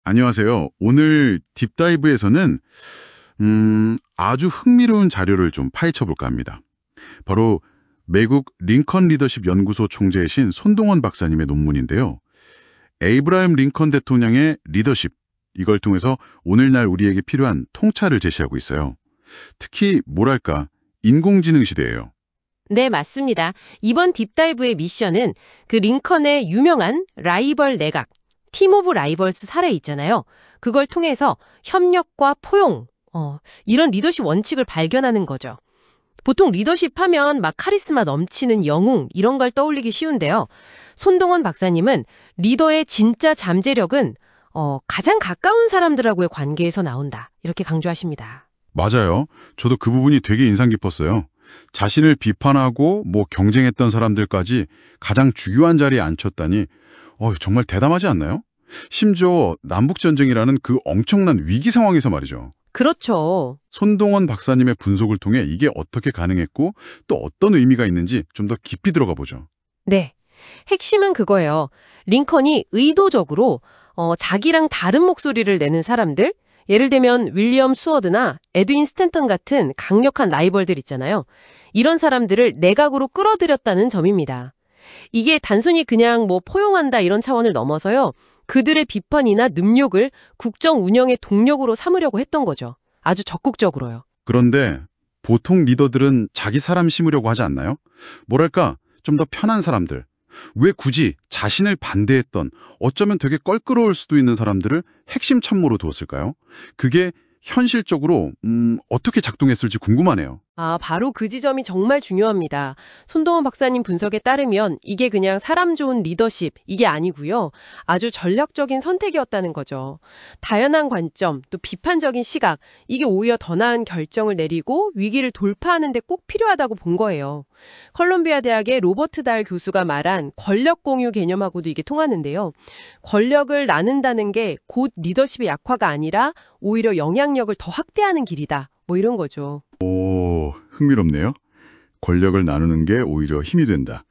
안녕하세요. 오늘 딥다이브에서는 아주 흥미로운 자료를 좀 파헤쳐 볼까 합니다. 바로 미국 링컨 리더십 연구소 총재이신 손동원 박사님의 논문인데요. 에이브라임 링컨 대통령의 리더십, 이걸 통해서 오늘날 우리에게 필요한 통찰을 제시하고 있어요. 특히 뭐랄까, 인공지능 시대예요. 네, 맞습니다. 이번 딥다이브의 미션은 그 링컨의 유명한 라이벌 내각, 팀 오브 라이벌스 사례 있잖아요. 그걸 통해서 협력과 포용, 이런 리더십 원칙을 발견하는 거죠. 보통 리더십 하면 막 카리스마 넘치는 영웅 이런 걸 떠올리기 쉬운데요. 손동원 박사님은 리더의 진짜 잠재력은 가장 가까운 사람들하고의 관계에서 나온다. 이렇게 강조하십니다. 맞아요. 저도 그 부분이 되게 인상 깊었어요. 자신을 비판하고 경쟁했던 사람들까지 가장 중요한 자리에 앉혔다니 정말 대담하지 않나요? 심지어 남북전쟁이라는 그 엄청난 위기 상황에서 말이죠. 그렇죠. 손동원 박사님의 분석을 통해 이게 어떻게 가능했고 또 어떤 의미가 있는지 좀 더 깊이 들어가 보죠. 네. 핵심은 그거예요. 링컨이 의도적으로 자기랑 다른 목소리를 내는 사람들, 예를 들면 윌리엄 수어드나 에드윈 스탠턴 같은 강력한 라이벌들 있잖아요. 이런 사람들을 내각으로 끌어들였다는 점입니다. 이게 단순히 그냥 포용한다 이런 차원을 넘어서요. 그들의 비판이나 능욕을 국정 운영의 동력으로 삼으려고 했던 거죠. 아주 적극적으로요. 그런데 보통 리더들은 자기 사람 심으려고 하지 않나요? 뭐랄까, 좀 더 편한 사람들. 왜 굳이 자신을 반대했던, 어쩌면 되게 껄끄러울 수도 있는 사람들을 핵심 참모로 두었을까요? 그게 현실적으로 어떻게 작동했을지 궁금하네요. 바로 그 지점이 정말 중요합니다. 손동원 박사님 분석에 따르면 이게 그냥 사람 좋은 리더십, 이게 아니고요. 아주 전략적인 선택이었다는 거죠. 다양한 관점, 또 비판적인 시각, 이게 오히려 더 나은 결정을 내리고 위기를 돌파하는 데 꼭 필요하다고 본 거예요. 컬럼비아 대학의 로버트 달 교수가 말한 권력 공유 개념하고도 이게 통하는데요. 권력을 나눈다는 게 곧 리더십의 약화가 아니라 오히려 영향력을 더 확대하는 길이다. 이런 거죠. 흥미롭네요. 권력을 나누는 게 오히려 힘이 된다.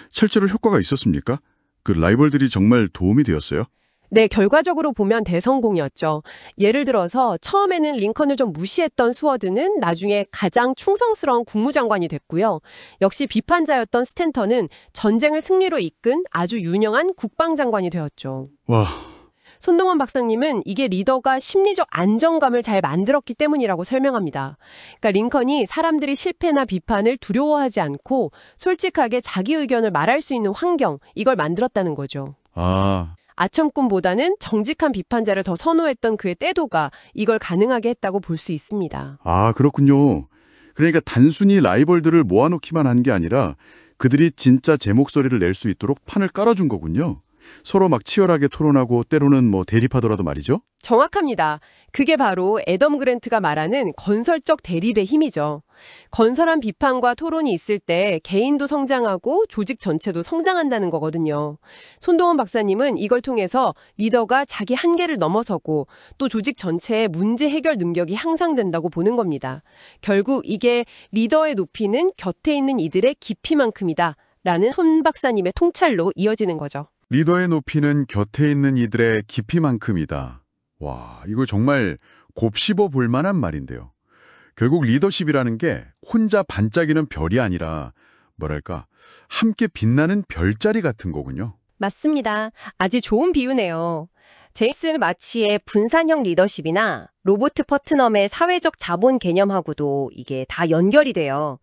실제로 효과가 있었습니까? 그 라이벌들이 정말 도움이 되었어요? 네, 결과적으로 보면 대성공이었죠. 예를 들어서 처음에는 링컨을 좀 무시했던 수어드는 나중에 가장 충성스러운 국무장관이 됐고요. 역시 비판자였던 스탠턴은 전쟁을 승리로 이끈 아주 유능한 국방장관이 되었죠. 와, 손동원 박사님은 이게 리더가 심리적 안정감을 잘 만들었기 때문이라고 설명합니다. 그러니까 링컨이 사람들이 실패나 비판을 두려워하지 않고 솔직하게 자기 의견을 말할 수 있는 환경, 이걸 만들었다는 거죠. 아첨꾼보다는 정직한 비판자를 더 선호했던 그의 태도가 이걸 가능하게 했다고 볼 수 있습니다. 그렇군요. 그러니까 단순히 라이벌들을 모아놓기만 한 게 아니라 그들이 진짜 제 목소리를 낼 수 있도록 판을 깔아준 거군요. 서로 막 치열하게 토론하고 때로는 대립하더라도 말이죠. 정확합니다. 그게 바로 애덤 그랜트가 말하는 건설적 대립의 힘이죠. 건설한 비판과 토론이 있을 때 개인도 성장하고 조직 전체도 성장한다는 거거든요. 손동원 박사님은 이걸 통해서 리더가 자기 한계를 넘어서고 또 조직 전체의 문제 해결 능력이 향상된다고 보는 겁니다. 결국 이게 리더의 높이는 곁에 있는 이들의 깊이만큼이다 라는 손 박사님의 통찰로 이어지는 거죠. 리더의 높이는 곁에 있는 이들의 깊이만큼이다. 와, 이거 정말 곱씹어 볼 만한 말인데요. 결국 리더십이라는 게 혼자 반짝이는 별이 아니라 뭐랄까, 함께 빛나는 별자리 같은 거군요. 맞습니다. 아주 좋은 비유네요. 제임스 마치의 분산형 리더십이나 로버트 퍼트넘의 사회적 자본 개념하고도 이게 다 연결이 돼요.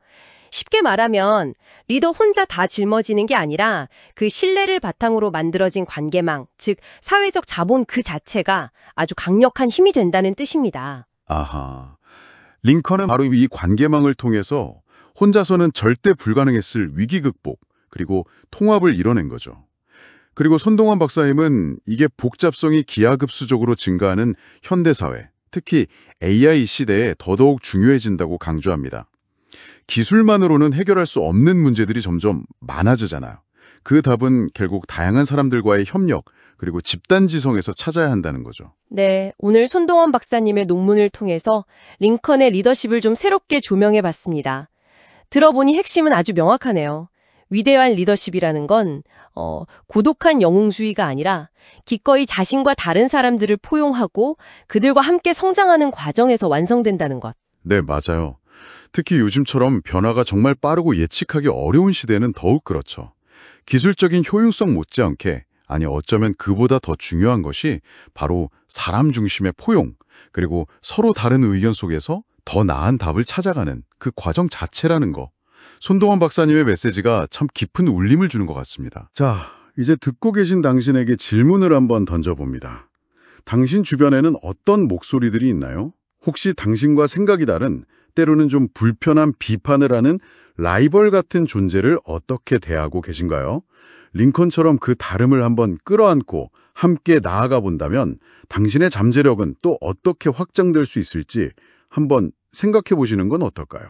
쉽게 말하면 리더 혼자 다 짊어지는 게 아니라 그 신뢰를 바탕으로 만들어진 관계망, 즉 사회적 자본 그 자체가 아주 강력한 힘이 된다는 뜻입니다. 아하. 링컨은 바로 이 관계망을 통해서 혼자서는 절대 불가능했을 위기 극복, 그리고 통합을 이뤄낸 거죠. 그리고 손동원 박사님은 이게 복잡성이 기하급수적으로 증가하는 현대사회, 특히 AI 시대에 더더욱 중요해진다고 강조합니다. 기술만으로는 해결할 수 없는 문제들이 점점 많아지잖아요. 그 답은 결국 다양한 사람들과의 협력, 그리고 집단지성에서 찾아야 한다는 거죠. 네, 오늘 손동원 박사님의 논문을 통해서 링컨의 리더십을 좀 새롭게 조명해 봤습니다. 들어보니 핵심은 아주 명확하네요. 위대한 리더십이라는 건 고독한 영웅주의가 아니라 기꺼이 자신과 다른 사람들을 포용하고 그들과 함께 성장하는 과정에서 완성된다는 것. 네, 맞아요. 특히 요즘처럼 변화가 정말 빠르고 예측하기 어려운 시대는 더욱 그렇죠. 기술적인 효율성 못지않게, 아니 어쩌면 그보다 더 중요한 것이 바로 사람 중심의 포용, 그리고 서로 다른 의견 속에서 더 나은 답을 찾아가는 그 과정 자체라는 거. 손동원 박사님의 메시지가 참 깊은 울림을 주는 것 같습니다. 자, 이제 듣고 계신 당신에게 질문을 한번 던져봅니다. 당신 주변에는 어떤 목소리들이 있나요? 혹시 당신과 생각이 다른, 때로는 좀 불편한 비판을 하는 라이벌 같은 존재를 어떻게 대하고 계신가요? 링컨처럼 그 다름을 한번 끌어안고 함께 나아가 본다면 당신의 잠재력은 또 어떻게 확장될 수 있을지 한번 생각해 보시는 건 어떨까요?